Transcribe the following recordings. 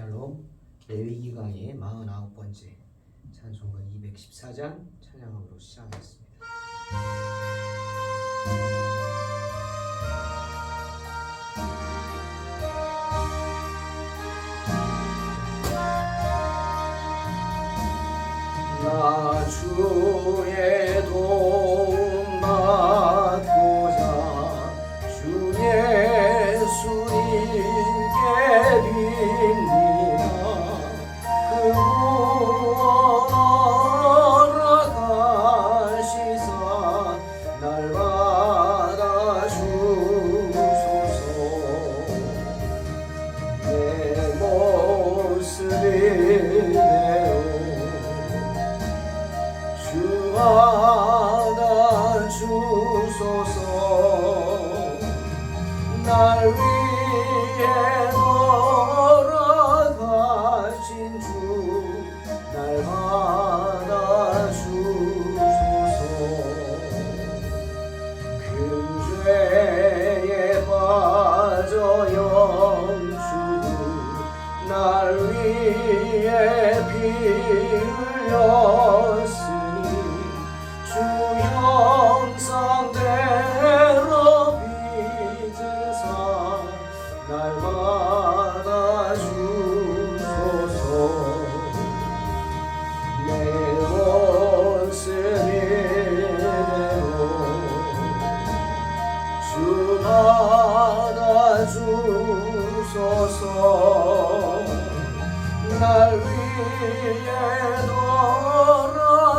샬롬. 레위기 강의 49번째 찬송가 214장 찬양으로 시작하겠습니다. 나 주의 도움 받고자 주 예수님께 빕니다. 그 구원 허락하시사 날 받아주소서. 내 모습이 받아주소서. 날 위해 돌아가신 주 날 받아주소서. 큰 죄에 빠져 영주고 날 위해 피 흘렸으니 주 형상대로 빚은 사 날 받아주소서. 내 모습 이대로 주 받아주소서. 날 위해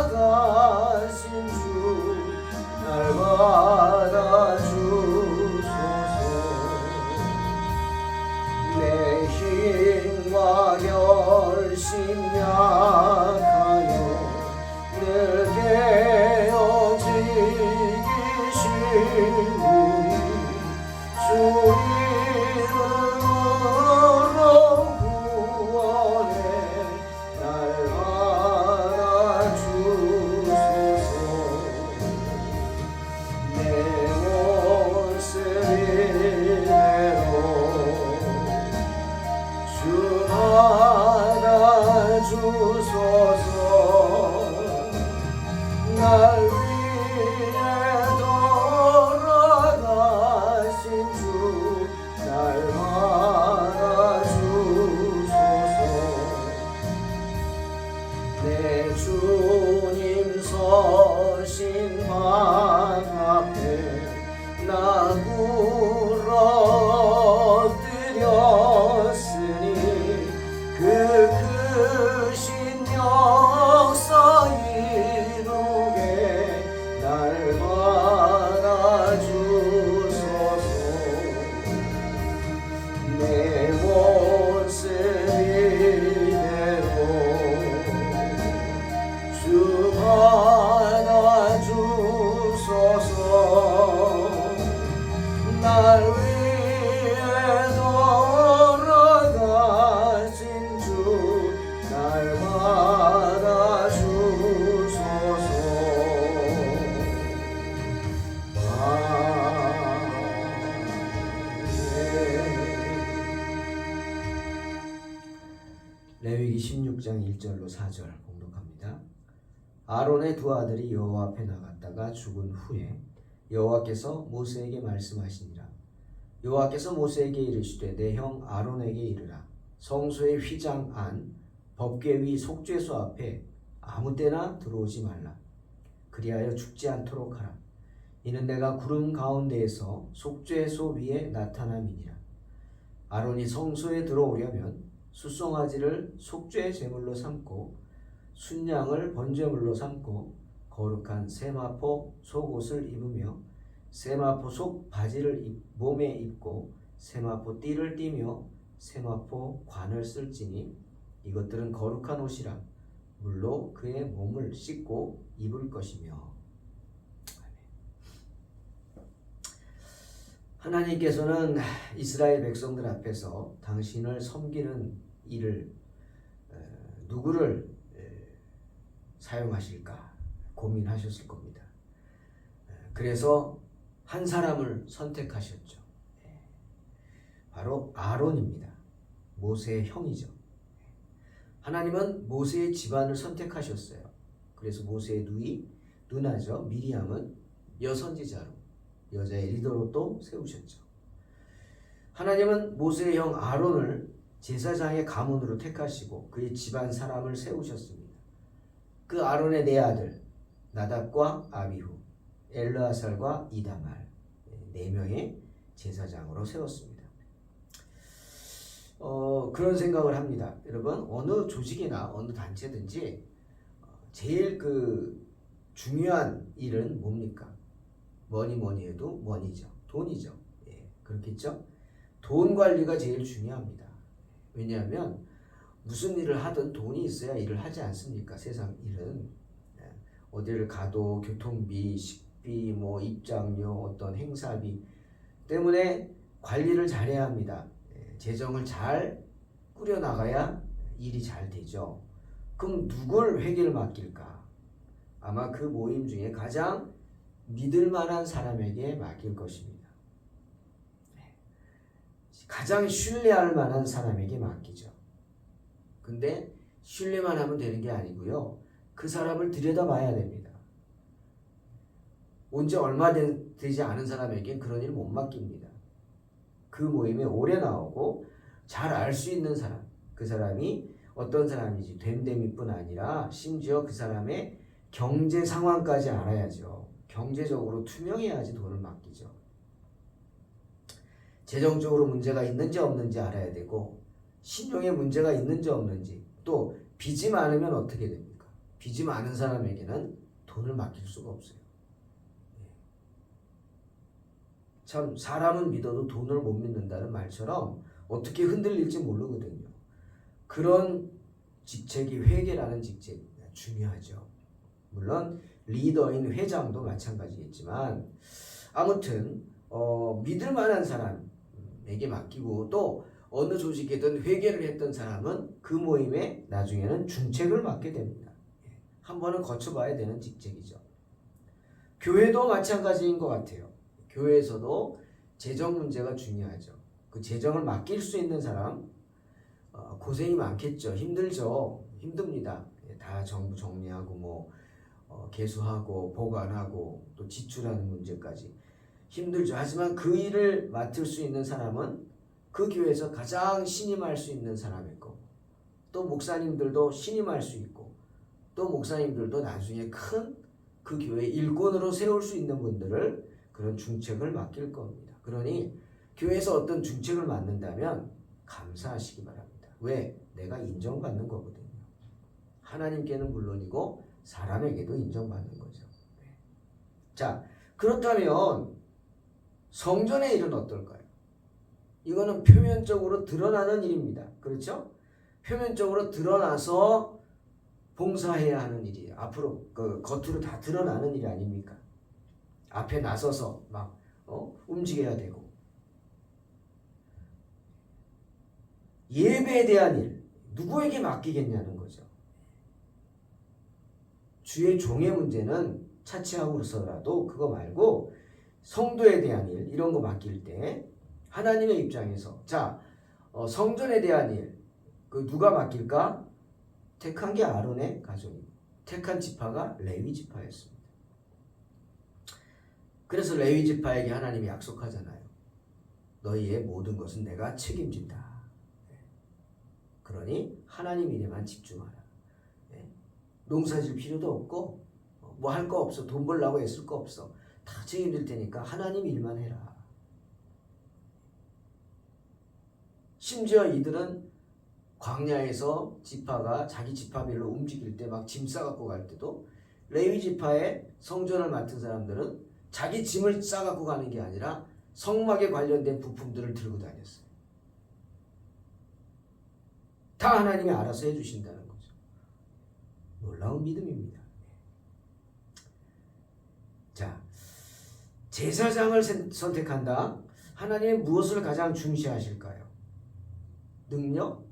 돌아가신 주 날 받아주소서. 내 힘과 결심 약하여 늘 깨어지기 쉬우니 주 이름으로 구원해 날 받아주소서. 내 모습 이대로 주 받아주소서. 날 위해 돌아가신 주 날 받아주소서. 내 주님 서신 방 앞에 나 꿇어뜨렸으니 그 크신 역사 이루게 날 받아주소서. 내 모습 이대로 주 받아주소서. 날 위해 돌아가신 주 날 받아주소서. 레위기 16장 1절로 4절 공독합니다. 아론의 두 아들이 여호와 앞에 나갔다가 죽은 후에 여호와께서 모세에게 말씀하시니라. 여호와께서 모세에게 이르시되 내 형 아론에게 이르라. 성소의 휘장 안 법궤 위 속죄소 앞에 아무 때나 들어오지 말라. 그리하여 죽지 않도록 하라. 이는 내가 구름 가운데에서 속죄소 위에 나타남이니라. 아론이 성소에 들어오려면 숫송아지를 속죄 제물로 삼고 순양을 번제물로 삼고 거룩한 세마포 속옷을 입으며 세마포 속 바지를 몸에 입고 세마포 띠를 띠며 세마포 관을 쓸지니 이것들은 거룩한 옷이라. 물로 그의 몸을 씻고 입을 것이며. 하나님께서는 이스라엘 백성들 앞에서 당신을 섬기는 일을 누구를 사용하실까 고민하셨을 겁니다. 그래서 한 사람을 선택하셨죠. 바로 아론입니다. 모세의 형이죠. 하나님은 모세의 집안을 선택하셨어요. 그래서 모세의 누나죠. 미리암은 여선지자로 여자의 리더로 또 세우셨죠. 하나님은 모세의 형 아론을 제사장의 가문으로 택하시고 그의 집안 사람을 세우셨습니다. 그 아론의 네 아들 나답과 아비후, 엘르아살과 이다말 네 명의 제사장으로 세웠습니다. 그런 생각을 합니다. 여러분 어느 조직이나 어느 단체든지 제일 중요한 일은 뭡니까? 뭐니 해도 머니죠. 돈이죠. 예, 그렇겠죠? 돈 관리가 제일 중요합니다. 왜냐하면 무슨 일을 하든 돈이 있어야 일을 하지 않습니까? 세상 일은. 예, 어디를 가도 교통비, 식비, 입장료, 어떤 행사비 때문에 관리를 잘해야 합니다. 예, 재정을 잘 꾸려나가야 일이 잘 되죠. 그럼 누굴 회계를 맡길까? 아마 그 모임 중에 가장 믿을 만한 사람에게 맡길 것입니다. 가장 신뢰할 만한 사람에게 맡기죠. 근데 신뢰만 하면 되는 게 아니고요. 그 사람을 들여다봐야 됩니다. 온 지 얼마 되지 않은 사람에게 그런 일을 못 맡깁니다. 그 모임에 오래 나오고 잘 알 수 있는 사람, 그 사람이 어떤 사람인지 됨됨이뿐 아니라 심지어 그 사람의 경제 상황까지 알아야죠. 경제적으로 투명해야지 돈을 맡기죠. 재정적으로 문제가 있는지 없는지 알아야 되고 신용에 문제가 있는지 없는지 또 빚이 많으면 어떻게 됩니까? 빚이 많은 사람에게는 돈을 맡길 수가 없어요. 참 사람은 믿어도 돈을 못 믿는다는 말처럼 어떻게 흔들릴지 모르거든요. 그런 직책이 회계라는 직책이 중요하죠. 물론 리더인 회장도 마찬가지겠지만 아무튼 믿을 만한 사람에게 맡기고 또 어느 조직이든 회계를 했던 사람은 그 모임에 나중에는 중책을 맡게 됩니다. 한 번은 거쳐봐야 되는 직책이죠. 교회도 마찬가지인 것 같아요. 교회에서도 재정 문제가 중요하죠. 그 재정을 맡길 수 있는 사람 고생이 많겠죠. 힘들죠. 힘듭니다. 다 정부 정리하고 개수하고 보관하고 또 지출하는 문제까지 힘들죠. 하지만 그 일을 맡을 수 있는 사람은 그 교회에서 가장 신임할 수 있는 사람일 거고 또 목사님들도 신임할 수 있고 또 목사님들도 나중에 큰 그 교회 일꾼으로 세울 수 있는 분들을 그런 중책을 맡길 겁니다. 그러니 교회에서 어떤 중책을 맡는다면 감사하시기 바랍니다. 왜? 내가 인정받는 거거든요. 하나님께는 물론이고 사람에게도 인정받는 거죠. 자, 그렇다면 성전의 일은 어떨까요? 이거는 표면적으로 드러나는 일입니다. 그렇죠? 표면적으로 드러나서 봉사해야 하는 일이에요. 앞으로 겉으로 다 드러나는 일이 아닙니까? 앞에 나서서 막 움직여야 되고 예배에 대한 일 누구에게 맡기겠냐는 거죠. 주의 종의 문제는 차치하고서라도 그거 말고 성도에 대한 일 이런 거 맡길 때 하나님의 입장에서 성전에 대한 일 누가 맡길까? 택한 게 아론의 가족이고 택한 지파가 레위 지파였습니다. 그래서 레위 지파에게 하나님이 약속하잖아요. 너희의 모든 것은 내가 책임진다. 그러니 하나님 일에만 집중하라. 농사질 필요도 없고 할 거 없어. 돈 벌려고 애쓸 거 없어. 다 책임질 테니까 하나님 일만 해라. 심지어 이들은 광야에서 지파가 자기 지파별로 움직일 때 막 짐 싸갖고 갈 때도 레위 지파의 성전을 맡은 사람들은 자기 짐을 싸갖고 가는 게 아니라 성막에 관련된 부품들을 들고 다녔어요. 다 하나님이 알아서 해주신다는 거죠. 놀라운 믿음입니다. 자, 제사장을 선택한다. 하나님은 무엇을 가장 중시하실까요? 능력?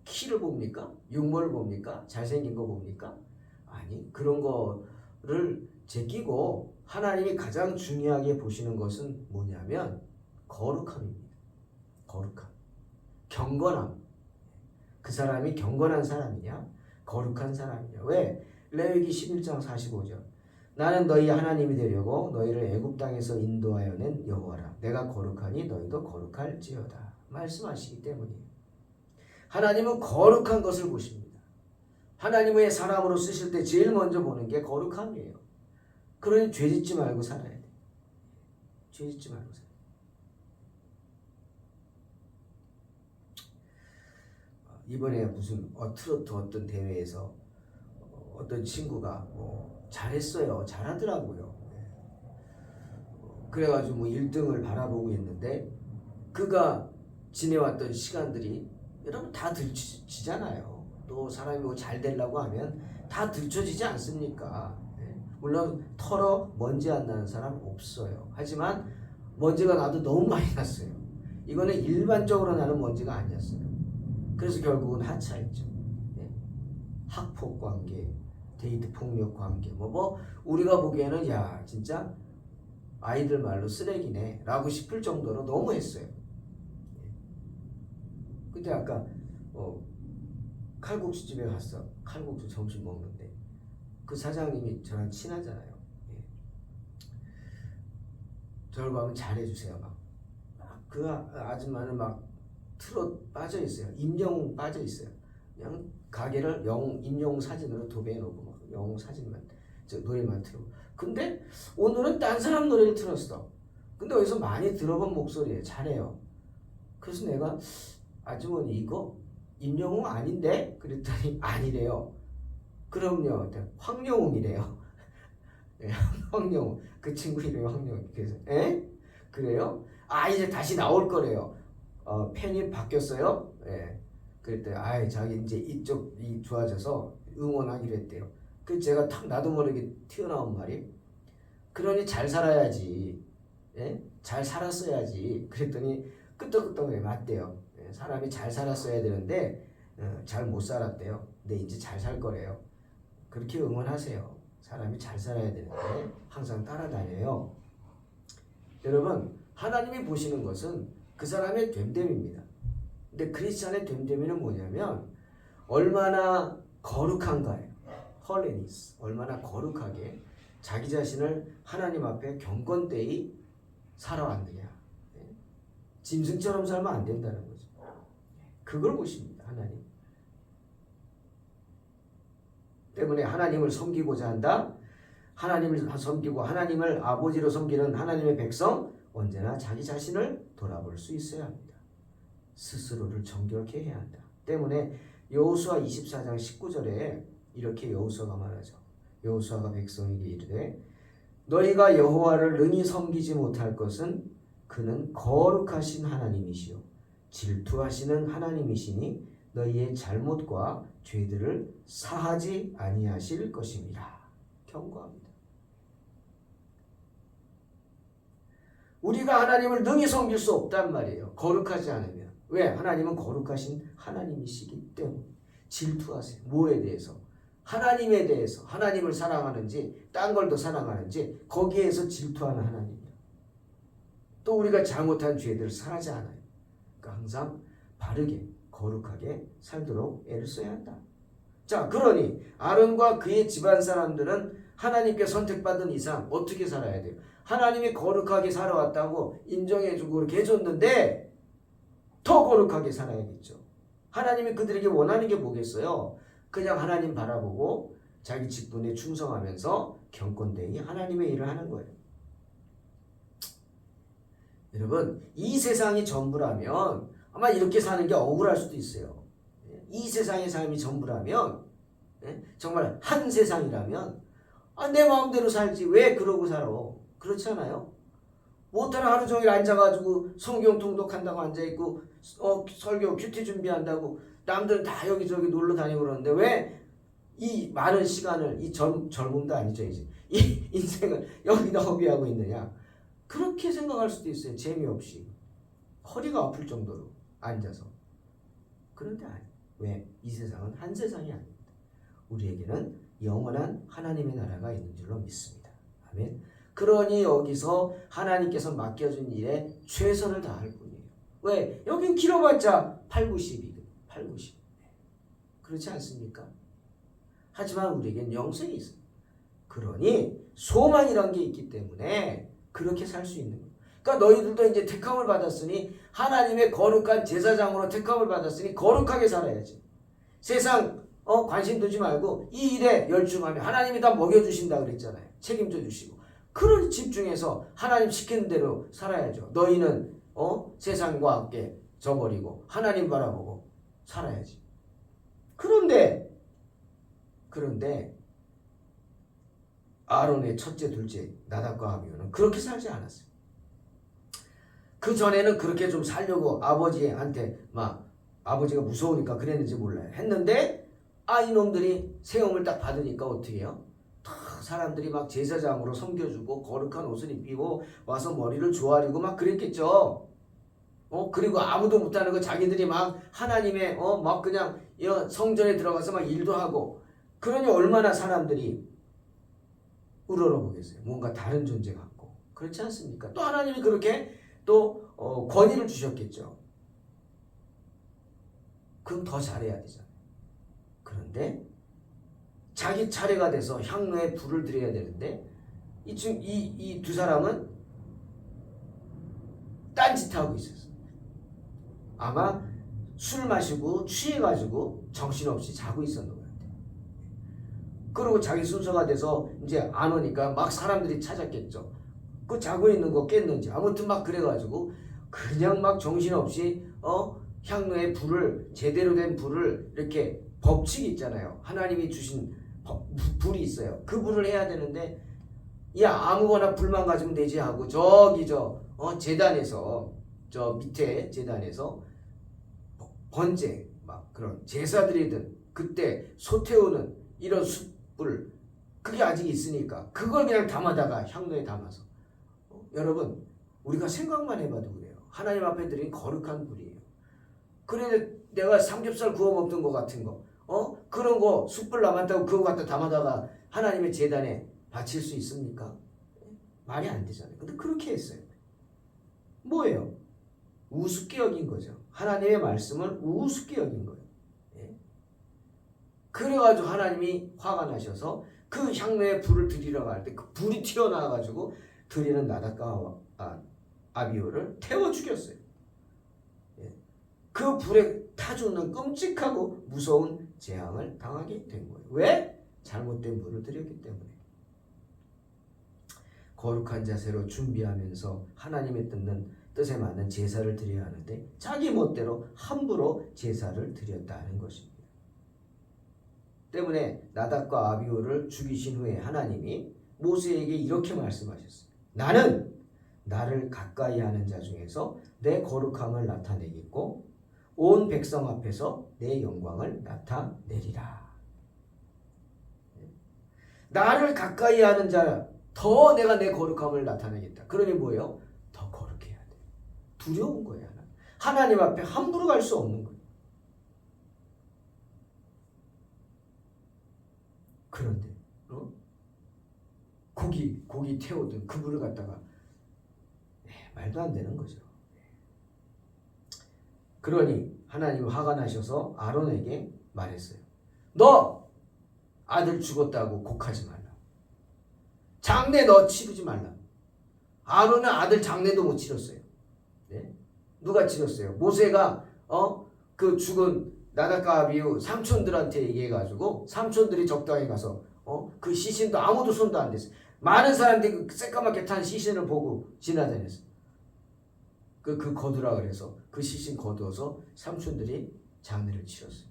키를 봅니까? 육모를 봅니까? 잘생긴 거 봅니까? 아니, 그런 거를 제끼고 하나님이 가장 중요하게 보시는 것은 뭐냐면 거룩함입니다. 거룩함, 경건함. 그 사람이 경건한 사람이냐? 거룩한 사람이냐? 왜? 레위기 11장 45절. 나는 너희 하나님이 되려고 너희를 애굽 땅에서 인도하여 낸 여호와라. 내가 거룩하니 너희도 거룩할지어다. 말씀하시기 때문이에요. 하나님은 거룩한 것을 보십니다. 하나님의 사람으로 쓰실 때 제일 먼저 보는 게 거룩함이에요. 그러니 죄짓지 말고 살아야 돼. 죄짓지 말고 살아야 돼. 이번에 무슨 트로트 어떤 대회에서 어떤 친구가 잘했어요. 잘하더라고요. 그래가지고 1등을 바라보고 있는데 그가 지내왔던 시간들이 여러분 다 들춰지잖아요. 또 사람이 잘 되려고 하면 다 들춰지지 않습니까? 물론 털어 먼지 안 나는 사람 없어요. 하지만 먼지가 나도 너무 많이 났어요. 이거는 일반적으로 나는 먼지가 아니었어요. 그래서 결국은 하차했죠. 학폭 관계, 데이트 폭력 관계, 우리가 보기에는 야 진짜 아이들 말로 쓰레기네 라고 싶을 정도로 너무 했어요. 근데 아까 칼국수 집에 갔어. 칼국수 점심 먹는데 그 사장님이 저랑 친하잖아요. 저를 보면 잘해주세요. 그 아줌마는 트롯 빠져 있어요. 임영웅 빠져 있어요. 그냥 가게를 임영웅 사진으로 도배해놓고 영웅 사진만 노래만 틀고. 근데 오늘은 딴 사람 노래를 틀었어. 근데 어디서 많이 들어본 목소리예요. 잘해요. 그래서 내가 아주머니 이거 임영웅 아닌데? 그랬더니 아니래요. 그럼요. 황영웅이래요. 황영웅. 그 친구 이름이 황영웅. 그래서 그래요? 이제 다시 나올 거래요. 팬이 바뀌었어요. 그랬더니 자기 이제 이쪽이 좋아져서 응원하기로 했대요. 그 제가 탁 나도 모르게 튀어나온 말이 그러니 잘 살아야지. 잘 살았어야지. 그랬더니 끄떡끄떡 맞대요. 사람이 잘 살았어야 되는데 잘 못 살았대요. 근데 이제 잘 살 거래요. 그렇게 응원하세요. 사람이 잘 살아야 되는데 항상 따라다녀요. 여러분 하나님이 보시는 것은 그 사람의 됨됨입니다. 근데 크리스찬의 됨됨이는 뭐냐면 얼마나 거룩한가예요. 헐리니스. 얼마나 거룩하게 자기 자신을 하나님 앞에 경건되이 살아왔느냐. 짐승처럼 살면 안 된다는 거죠. 그걸 보십니다. 하나님. 때문에 하나님을 섬기고자 한다. 하나님을 섬기고 하나님을 아버지로 섬기는 하나님의 백성 언제나 자기 자신을 돌아볼 수 있어야 합니다. 스스로를 정결케 해야 한다. 때문에 여호수아 24장 19절에 이렇게 여호수아가 말하죠. 여호수아가 백성에게 이르되 너희가 여호와를 능히 섬기지 못할 것은 그는 거룩하신 하나님이시요 질투하시는 하나님이시니 너희의 잘못과 죄들을 사하지 아니하실 것입니다. 경고합니다. 우리가 하나님을 능히 섬길 수 없단 말이에요. 거룩하지 않으면. 왜? 하나님은 거룩하신 하나님이시기 때문에. 질투하세요. 뭐에 대해서? 하나님에 대해서. 하나님을 사랑하는지 딴 걸 더 사랑하는지 거기에서 질투하는 하나님이에요. 또 우리가 잘못한 죄들을 사하지 않아요. 그러니까 항상 바르게 거룩하게 살도록 애를 써야 한다. 자, 그러니 아론과 그의 집안 사람들은 하나님께 선택받은 이상 어떻게 살아야 돼요? 하나님이 거룩하게 살아왔다고 인정해주고 그렇게 해줬는데 더 거룩하게 살아야겠죠. 하나님이 그들에게 원하는 게 뭐겠어요? 그냥 하나님 바라보고 자기 직분에 충성하면서 경건되이 하나님의 일을 하는 거예요. 여러분, 이 세상이 전부라면 아마 이렇게 사는 게 억울할 수도 있어요. 이 세상의 삶이 전부라면, 정말 한 세상이라면 내 마음대로 살지 왜 그러고 살아? 그렇지 않아요? 못하나 하루 종일 앉아가지고 성경 통독한다고 앉아있고 설교 큐티 준비한다고 남들은 다 여기저기 놀러 다니고 그러는데 왜 이 많은 시간을 이 젊음도 아니죠 이제 이 인생을 여기다 허비하고 있느냐? 그렇게 생각할 수도 있어요. 재미없이 허리가 아플 정도로 앉아서. 그런데 아니. 왜? 이 세상은 한 세상이 아닙니다. 우리에게는 영원한 하나님의 나라가 있는 줄로 믿습니다. 아멘. 그러니 여기서 하나님께서 맡겨준 일에 최선을 다할 뿐이에요. 왜? 여긴 길어봤자 8, 90이거든. 8, 90. 그렇지 않습니까? 하지만 우리에겐 영생이 있어요. 그러니 소망이란 게 있기 때문에 그렇게 살 수 있는 거예요. 그러니까 너희들도 이제 택함을 받았으니 하나님의 거룩한 제사장으로 택함을 받았으니 거룩하게 살아야지. 세상 관심 두지 말고 이 일에 열중하면 하나님이 다 먹여주신다 그랬잖아요. 책임져 주시고. 그런 집중해서 하나님 시키는 대로 살아야죠. 너희는 세상과 함께 져버리고 하나님 바라보고 살아야지. 그런데 아론의 첫째 둘째 나답과 아비후는 그렇게 살지 않았어요. 그 전에는 그렇게 좀 살려고 아버지한테 막 아버지가 무서우니까 그랬는지 몰라요. 했는데 이놈들이 세움을 딱 받으니까 어떻게 해요? 다 사람들이 막 제사장으로 섬겨주고 거룩한 옷을 입히고 와서 머리를 조아리고 막 그랬겠죠. 그리고 아무도 못하는 거 자기들이 막 하나님의 막 그냥 성전에 들어가서 막 일도 하고 그러니 얼마나 사람들이 우러러보겠어요. 뭔가 다른 존재 같고 그렇지 않습니까? 또 하나님이 그렇게 또 권위를 주셨겠죠. 그럼 더 잘해야 되잖아요. 그런데 자기 차례가 돼서 향로에 불을 들여야 되는데 이 두 사람은 딴짓하고 있었어요. 아마 술 마시고 취해가지고 정신없이 자고 있었는 것 같아요. 그리고 자기 순서가 돼서 이제 안 오니까 막 사람들이 찾았겠죠. 그 자고 있는 거 깼는지 아무튼 막 그래가지고 그냥 막 정신없이 향로에 불을 제대로 된 불을 이렇게 법칙이 있잖아요. 하나님이 주신 불이 있어요. 그 불을 해야 되는데 아무거나 불만 가지면 되지 하고 저기 제단에서 저 밑에 제단에서 번제 막 그런 제사드리던 그때 소 태우는 이런 숯불 그게 아직 있으니까 그걸 그냥 담아다가 향로에 담아서 여러분 우리가 생각만 해봐도 그래요. 하나님 앞에 드린 거룩한 불이에요. 그런데 내가 삼겹살 구워 먹던 거 같은 거 그런 거 숯불 남았다고 그거 갖다 담아다가 하나님의 제단에 바칠 수 있습니까? 말이 안 되잖아요. 근데 그렇게 했어요. 뭐예요? 우습게 여긴 거죠. 하나님의 말씀을 우습게 여긴 거예요. 그래가지고 하나님이 화가 나셔서 그 향로에 불을 들이러 갈 때 그 불이 튀어나와가지고 드리는 나답과 아비후를 태워 죽였어요. 그 불에 타 죽는 끔찍하고 무서운 재앙을 당하게 된 거예요. 왜? 잘못된 불을 드렸기 때문에. 거룩한 자세로 준비하면서 하나님의 뜻에 맞는 제사를 드려야 하는데 자기 멋대로 함부로 제사를 드렸다는 것입니다. 때문에 나답과 아비후를 죽이신 후에 하나님이 모세에게 이렇게 말씀하셨어요. 나는 나를 가까이 하는 자 중에서 내 거룩함을 나타내겠고 온 백성 앞에서 내 영광을 나타내리라. 나를 가까이 하는 자 더 내가 내 거룩함을 나타내겠다. 그러니 뭐예요? 더 거룩해야 돼. 두려운 거야. 하나님 앞에 함부로 갈 수 없는 거예요. 그런데 고기 태우던 그 불을 갖다가 말도 안 되는 거죠. 그러니 하나님 화가 나셔서 아론에게 말했어요. 너 아들 죽었다고 곡하지 말라. 장례 너 치르지 말라. 아론은 아들 장례도 못 치렀어요. 네? 누가 치렀어요? 모세가 그 죽은 나답과 아비후 삼촌들한테 얘기해가지고 삼촌들이 적당히 가서 그 시신도 아무도 손도 안 댔어요. 많은 사람들이 그 새까맣게 탄 시신을 보고 지나다녔어요. 그 거두라 그래서 그 시신 거두어서 삼촌들이 장례를 치렀어요.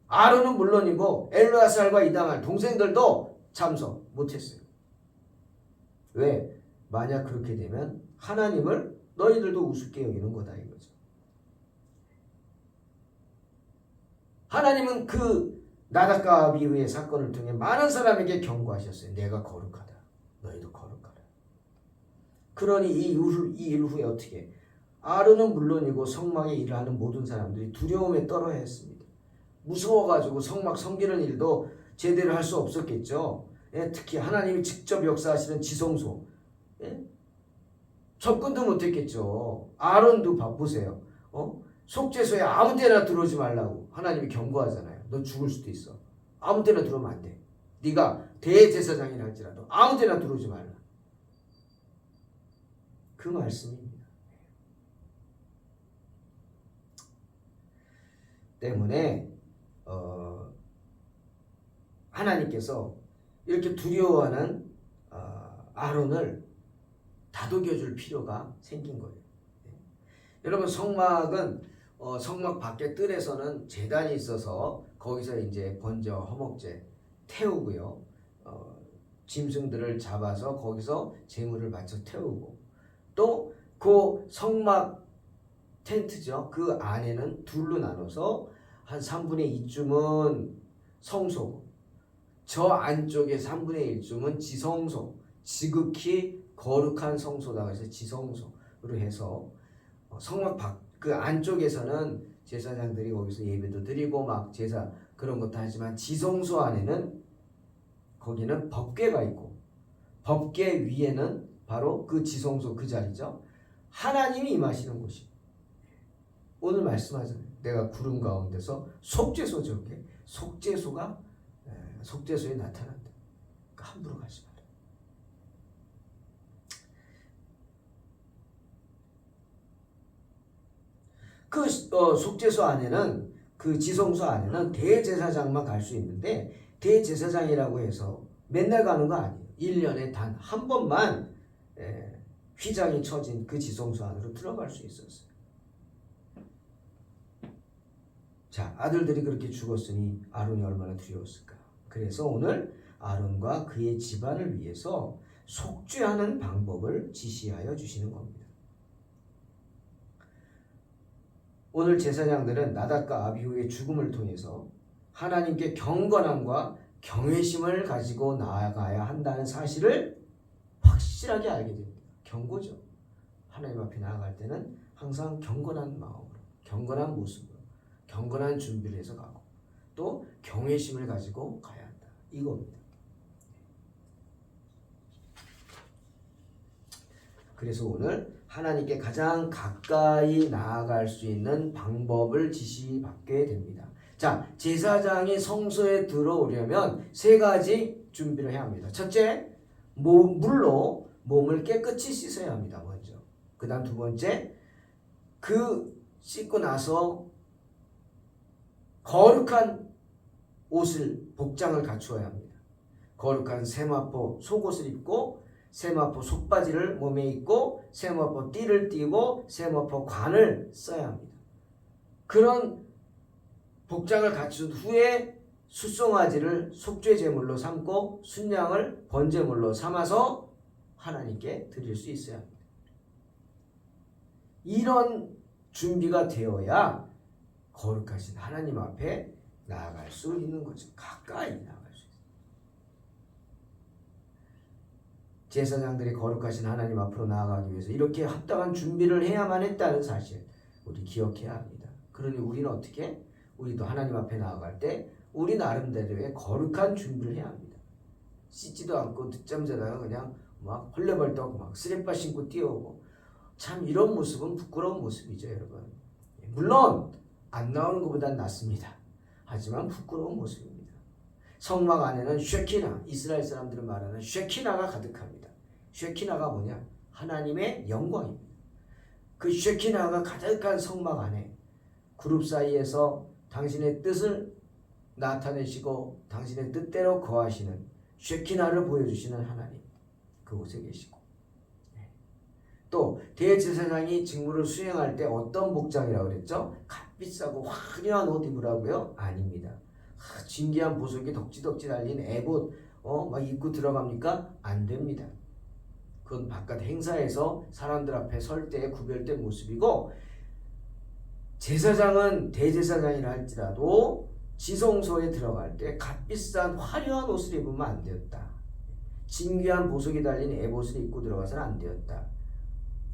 아론은 물론이고 엘르아살과 이다말 동생들도 참석 못했어요. 왜? 만약 그렇게 되면 하나님을 너희들도 우습게 여기는 거다 이거죠. 하나님은 그 나답과 아비후의 사건을 통해 많은 사람에게 경고하셨어요. 내가 거룩하다. 너희도 거룩하다. 그러니 이 일 후에 어떻게? 아론은 물론이고 성막에 일을 하는 모든 사람들이 두려움에 떨어야 했습니다. 무서워가지고 성막 섬기는 일도 제대로 할 수 없었겠죠. 특히 하나님이 직접 역사하시는 지성소 접근도 못했겠죠. 아론도 보세요. 속죄소에 아무 때나 들어오지 말라고 하나님이 경고하잖아요. 너 죽을 수도 있어. 아무 데나 들어오면 안 돼. 네가 대제사장이라 할지라도 아무 데나 들어오지 말라. 그 말씀입니다. 때문에 하나님께서 이렇게 두려워하는 아론을 다독여줄 필요가 생긴 거예요. 여러분 성막은 성막 밖에 뜰에서는 제단이 있어서 거기서 이제 번제와 허목제 태우고요. 짐승들을 잡아서 거기서 제물을 바쳐 태우고 또 그 성막 텐트죠. 그 안에는 둘로 나눠서 한 3분의 2쯤은 성소고 저 안쪽에 3분의 1쯤은 지성소, 지극히 거룩한 성소다. 그래서 지성소로 해서 성막 그 안쪽에서는 제사장들이 거기서 예배도 드리고 막 제사 그런 것도 하지만 지성소 안에는 거기는 법궤가 있고 법궤 위에는 바로 그 지성소 그 자리죠. 하나님이 임하시는 곳이. 오늘 말씀하잖아요. 내가 구름 가운데서 속죄소 저게 속죄소가 속죄소에 나타난다. 그러니까 함부로 가지 마라. 그 속죄소 안에는 그 지성소 안에는 대제사장만 갈 수 있는데 대제사장이라고 해서 맨날 가는 거 아니에요. 1년에 단 한 번만 휘장이 쳐진 그 지성소 안으로 들어갈 수 있었어요. 자, 아들들이 그렇게 죽었으니 아론이 얼마나 두려웠을까. 그래서 오늘 아론과 그의 집안을 위해서 속죄하는 방법을 지시하여 주시는 겁니다. 오늘 제사장들은 나답과 아비후의 죽음을 통해서 하나님께 경건함과 경외심을 가지고 나아가야 한다는 사실을 확실하게 알게 됩니다. 경고죠. 하나님 앞에 나아갈 때는 항상 경건한 마음으로, 경건한 모습으로, 경건한 준비를 해서 가고 또 경외심을 가지고 가야 한다. 이겁니다. 그래서 오늘 하나님께 가장 가까이 나아갈 수 있는 방법을 지시받게 됩니다. 자, 제사장이 성소에 들어오려면 세 가지 준비를 해야 합니다. 첫째, 물로 몸을 깨끗이 씻어야 합니다. 먼저. 그 다음 두 번째, 그 씻고 나서 거룩한 옷을 복장을 갖추어야 합니다. 거룩한 세마포 속옷을 입고 세마포 속바지를 몸에 입고 세마포 띠를 띠고 세마포 관을 써야 합니다. 그런 복장을 갖춘 후에 숫송아지를 속죄 제물로 삼고 순양을 번제물로 삼아서 하나님께 드릴 수 있어야 합니다. 이런 준비가 되어야 거룩하신 하나님 앞에 나아갈 수 있는 거죠. 가까이 나아갈 수 있어요. 제사장들이 거룩하신 하나님 앞으로 나아가기 위해서 이렇게 합당한 준비를 해야만 했다는 사실 우리 기억해야 합니다. 그러니 우리는 어떻게? 우리도 하나님 앞에 나아갈 때 우리 나름대로의 거룩한 준비를 해야 합니다. 씻지도 않고 늦잠 자다가 그냥 막 헐레벌떡 막 쓰레빠 신고 뛰어오고 참 이런 모습은 부끄러운 모습이죠, 여러분. 물론 안 나오는 것보단 낫습니다. 하지만 부끄러운 모습입니다. 성막 안에는 쉐키나, 이스라엘 사람들은 말하는 쉐키나가 가득합니다. 쉐키나가 뭐냐? 하나님의 영광입니다. 그 쉐키나가 가득한 성막 안에 그룹 사이에서 당신의 뜻을 나타내시고 당신의 뜻대로 거하시는 쉐키나를 보여주시는 하나님, 그곳에 계시고 또 대제사장이 직무를 수행할 때 어떤 복장이라고 그랬죠? 값비싸고 화려한 옷 입으라고요? 아닙니다. 진귀한 보석이 덕지덕지 달린 에봇 막 입고 들어갑니까? 안 됩니다. 그건 바깥 행사에서 사람들 앞에 설 때의 구별된 모습이고 제사장은 대제사장이라 할지라도 지성소에 들어갈 때 값비싼 화려한 옷을 입으면 안 되었다. 진귀한 보석이 달린 에봇을 입고 들어가서는 안 되었다.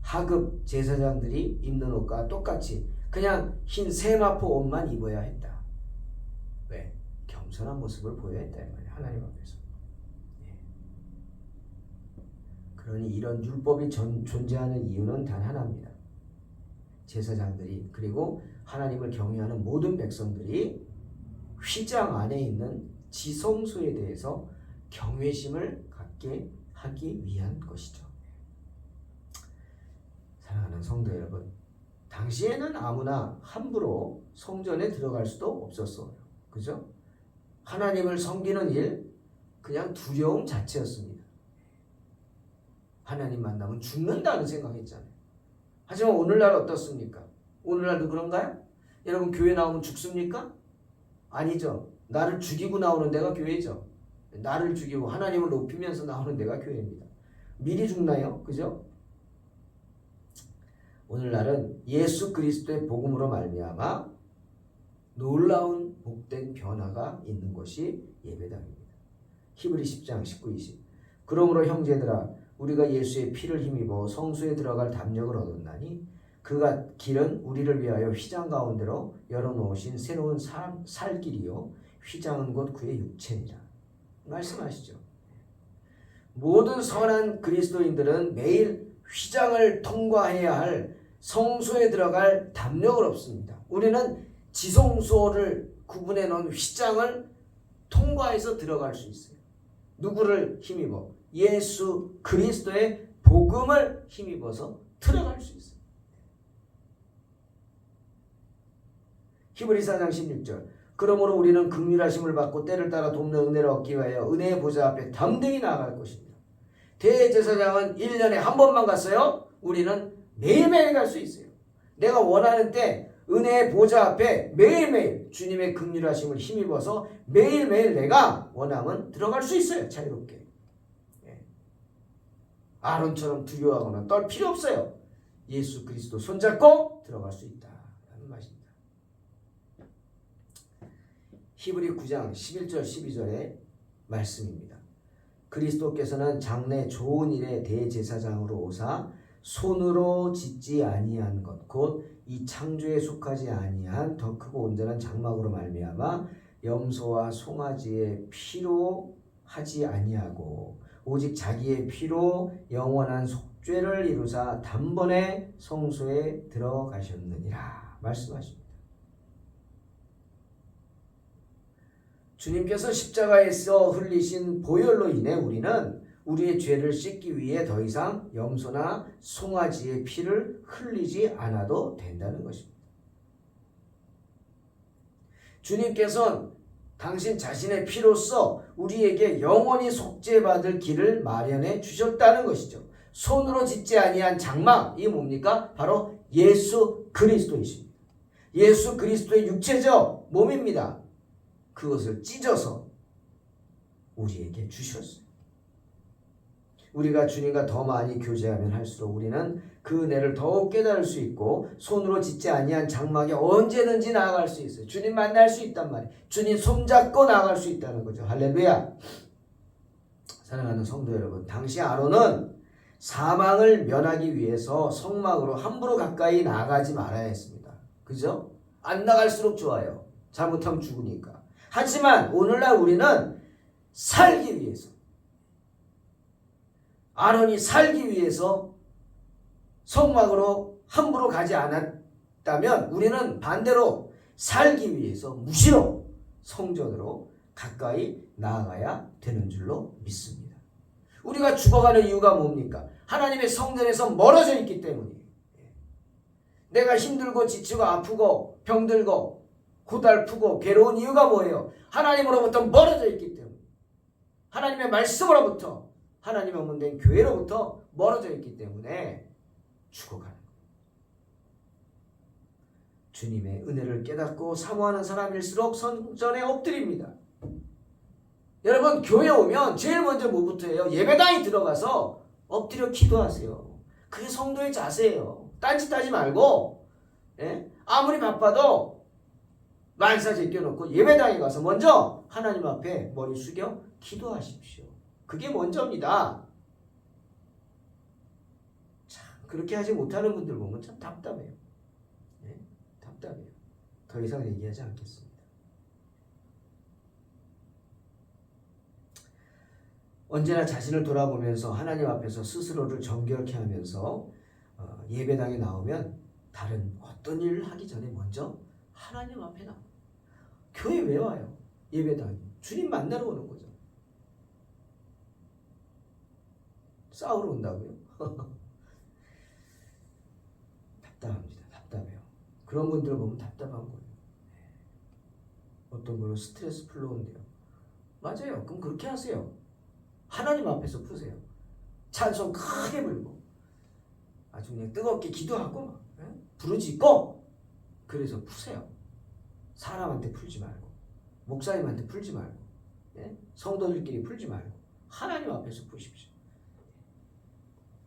하급 제사장들이 입는 옷과 똑같이 그냥 흰 세마포 옷만 입어야 했다. 왜? 겸손한 모습을 보여야 했다. 하나님 앞에서. 그러니 이런 율법이 존재하는 이유는 단 하나입니다. 제사장들이 그리고 하나님을 경외하는 모든 백성들이 휘장 안에 있는 지성소에 대해서 경외심을 갖게 하기 위한 것이죠. 사랑하는 성도 여러분, 당시에는 아무나 함부로 성전에 들어갈 수도 없었어요. 그죠? 하나님을 섬기는 일, 그냥 두려움 자체였습니다. 하나님 만나면 죽는다는 생각했잖아요. 하지만 오늘날 어떻습니까? 오늘날도 그런가요? 여러분, 교회 나오면 죽습니까? 아니죠. 나를 죽이고 나오는 데가 교회죠. 나를 죽이고 하나님을 높이면서 나오는 데가 교회입니다. 미리 죽나요? 그죠? 오늘날은 예수 그리스도의 복음으로 말미암아 놀라운 복된 변화가 있는 것이 예배당입니다. 히브리 10장 19, 20. 그러므로 형제들아, 우리가 예수의 피를 힘입어 성소에 들어갈 담력을 얻었나니 그가 길은 우리를 위하여 휘장 가운데로 열어놓으신 새로운 살 길이요 휘장은 곧 그의 육체니라. 말씀하시죠. 모든 선한 그리스도인들은 매일 휘장을 통과해야 할 성소에 들어갈 담력을 얻습니다. 우리는 지성소를 구분해 놓은 휘장을 통과해서 들어갈 수 있어요. 누구를 힘입어? 예수 그리스도의 복음을 힘입어서 들어갈 수 있어요. 히브리 4장 16절. 그러므로 우리는 긍휼하심을 받고 때를 따라 돕는 은혜를 얻기 위하여 은혜의 보좌 앞에 담대히 나아갈 것입니다. 대제사장은 1년에 한 번만 갔어요. 우리는 매일매일 갈 수 있어요. 내가 원하는 때 은혜의 보좌 앞에 매일매일 주님의 긍휼하심을 힘입어서 매일매일 내가 원하면 들어갈 수 있어요. 자유롭게. 아론처럼 두려워하거나 떨 필요 없어요. 예수 그리스도 손잡고 들어갈 수 있다라는 말입니다. 히브리 9장 11절 12절의 말씀입니다. 그리스도께서는 장래 좋은 일의 대제사장으로 오사 손으로 짓지 아니한 것 곧 이 창조에 속하지 아니한 더 크고 온전한 장막으로 말미암아 염소와 송아지의 피로 하지 아니하고 오직 자기의 피로 영원한 속죄를 이루사 단번에 성소에 들어가셨느니라 말씀하십니다. 주님께서 십자가에서 흘리신 보혈로 인해 우리는 우리의 죄를 씻기 위해 더 이상 염소나 송아지의 피를 흘리지 않아도 된다는 것입니다. 주님께서는 당신 자신의 피로써 우리에게 영원히 속죄받을 길을 마련해 주셨다는 것이죠. 손으로 짓지 아니한 장막, 이게 뭡니까? 바로 예수 그리스도이십니다. 예수 그리스도의 육체적 몸입니다. 그것을 찢어서 우리에게 주셨어요. 우리가 주님과 더 많이 교제하면 할수록 우리는 그 은혜를 더욱 깨달을 수 있고 손으로 짓지 아니한 장막에 언제든지 나아갈 수 있어요. 주님 만날 수 있단 말이에요. 주님 손잡고 나아갈 수 있다는 거죠. 할렐루야. 사랑하는 성도 여러분, 당시 아론은 사망을 면하기 위해서 성막으로 함부로 가까이 나가지 말아야 했습니다. 그죠? 안 나갈수록 좋아요. 잘못하면 죽으니까. 하지만 오늘날 우리는 살기 위해서, 아론이 살기 위해서 성막으로 함부로 가지 않았다면 우리는 반대로 살기 위해서 무시로 성전으로 가까이 나아가야 되는 줄로 믿습니다. 우리가 죽어가는 이유가 뭡니까? 하나님의 성전에서 멀어져 있기 때문이에요. 내가 힘들고 지치고 아프고 병들고 고달프고 괴로운 이유가 뭐예요? 하나님으로부터 멀어져 있기 때문에, 하나님의 말씀으로부터, 하나님의 몸된 교회로부터 멀어져 있기 때문에 죽어가는 거예요. 주님의 은혜를 깨닫고 사모하는 사람일수록 성전에 엎드립니다. 여러분, 교회 오면 제일 먼저 뭐부터 해요? 예배당에 들어가서 엎드려 기도하세요. 그게 성도의 자세예요. 딴짓 하지 말고, 아무리 바빠도 만사 제껴놓고 예배당에 가서 먼저 하나님 앞에 머리 숙여 기도하십시오. 그게 먼저입니다. 참, 그렇게 하지 못하는 분들 보면 참 답답해요. 답답해요. 더 이상 얘기하지 않겠습니다. 언제나 자신을 돌아보면서 하나님 앞에서 스스로를 정결케 하면서 예배당에 나오면 다른 어떤 일을 하기 전에 먼저 하나님 앞에 나옵니다. 교회 왜 와요? 예배당. 주님 만나러 오는 거죠. 싸우러 온다고요? 답답합니다. 답답해요. 그런 분들 보면 답답한 거예요. 어떤 분은 스트레스 풀러온대요. 맞아요. 그럼 그렇게 하세요. 하나님 앞에서 푸세요. 찬송 크게 불고 아주 그냥 뜨겁게 기도하고 막, 부르짖고 그래서 푸세요. 사람한테 풀지 말고 목사님한테 풀지 말고 성도들끼리 풀지 말고 하나님 앞에서 푸십시오.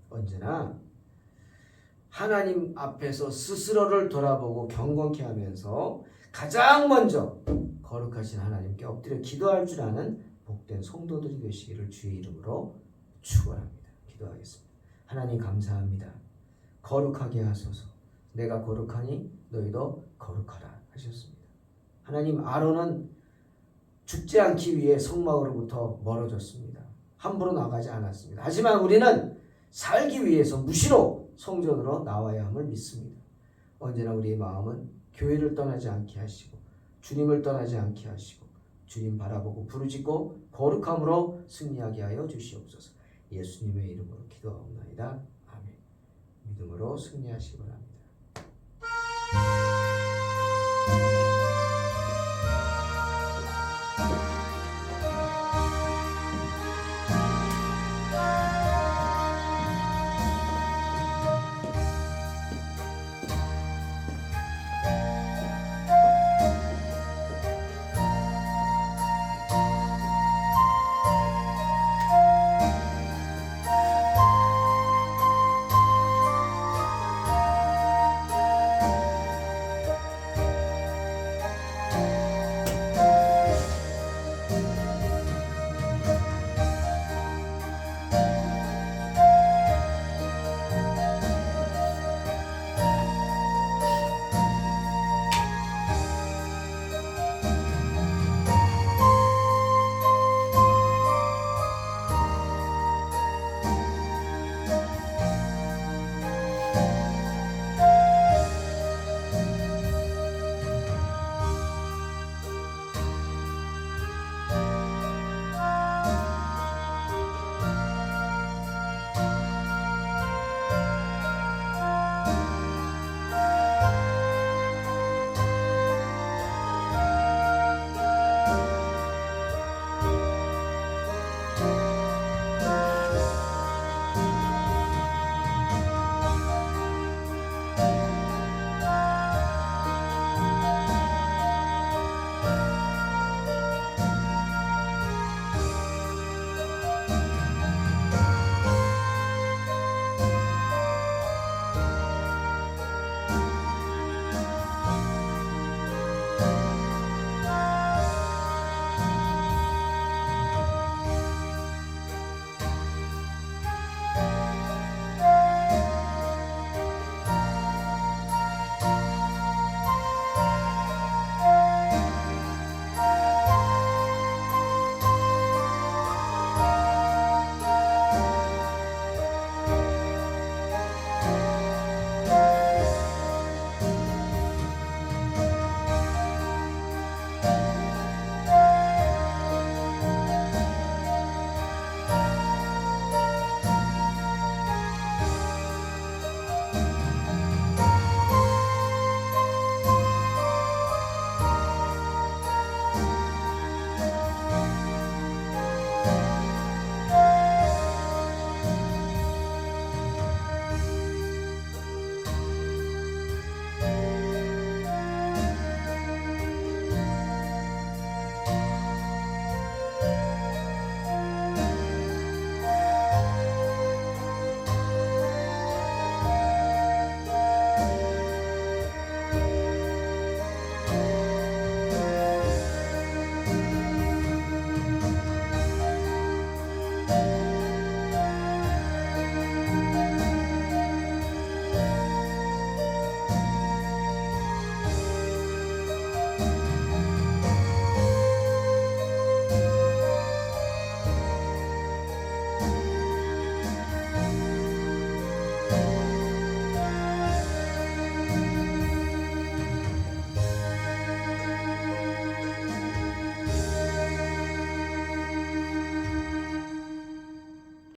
언제나 하나님 앞에서 스스로를 돌아보고 경건케 하면서 가장 먼저 거룩하신 하나님께 엎드려 기도할 줄 아는 복된 성도들이 되시기를 주의 이름으로 축원합니다. 기도하겠습니다. 하나님 감사합니다. 거룩하게 하소서. 내가 거룩하니 너희도 거룩하라 하셨습니다. 하나님, 아론은 죽지 않기 위해 성막으로부터 멀어졌습니다. 함부로 나가지 않았습니다. 하지만 우리는 살기 위해서 무시로 성전으로 나와야 함을 믿습니다. 언제나 우리의 마음은 교회를 떠나지 않게 하시고 주님을 떠나지 않게 하시고 주님 바라보고 부르짖고 거룩함으로 승리하게 하여 주시옵소서. 예수님의 이름으로 기도하옵나이다. 아멘. 믿음으로 승리하시기 바랍니다.